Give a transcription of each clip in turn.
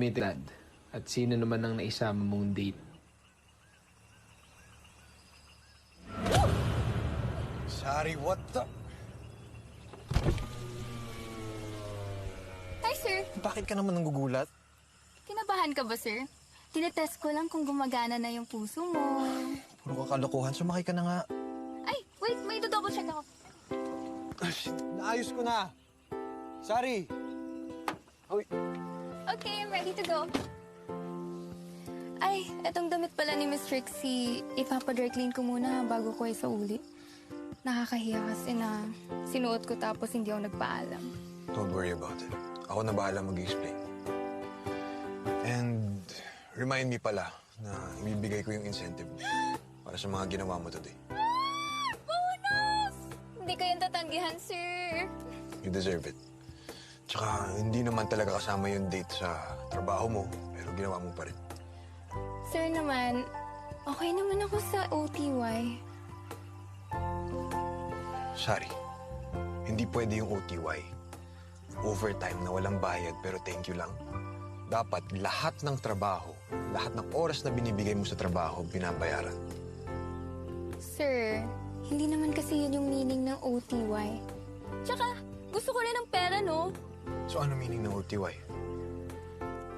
Mitad. At sino naman ang naisama mong date? Sorry, what the... Hi, sir. Bakit ka naman nagugulat? Kinabahan ka ba, sir? Tinetest ko lang kung gumagana na yung puso mo. Puro kakalokohan, sumakay ka na nga. Ay, wait, may double check ako. Naayos ko na. Sorry. Uy, Okay, I'm ready to go. Ay, etong damit pala ni Miss Trixie, ipapa-dry clean ko muna bago ko sa uli. Nakakahiya kasi na sinuot ko tapos hindi ako nagpaalam. don't worry about it. Ako na bahala mag-explain. And remind me pala na ibibigay ko yung incentive para sa mga ginawa mo today. Bonus! Hindi ko yung tatanggihan, sir. You deserve it. Tsaka hindi naman talaga kasama yung date sa trabaho mo, pero ginawa mo pa rin. Sir naman, okay naman ako sa OTY. Sorry, hindi pwede yung OTY. Overtime na walang bayad pero thank you lang. Dapat lahat ng trabaho, lahat ng oras na binibigay mo sa trabaho, binabayaran. Sir, hindi naman kasi yun yung meaning ng OTY. Tsaka, gusto ko rin ng pera, no? So ano meaning ng OTY?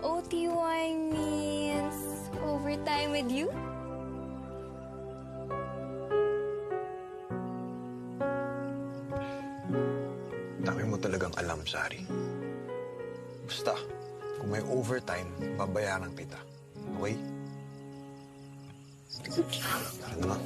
OTY means overtime with you? Dami mo talagang alam, Sari. Basta, kung may overtime, babayaran kita. Okay? Tara na nga.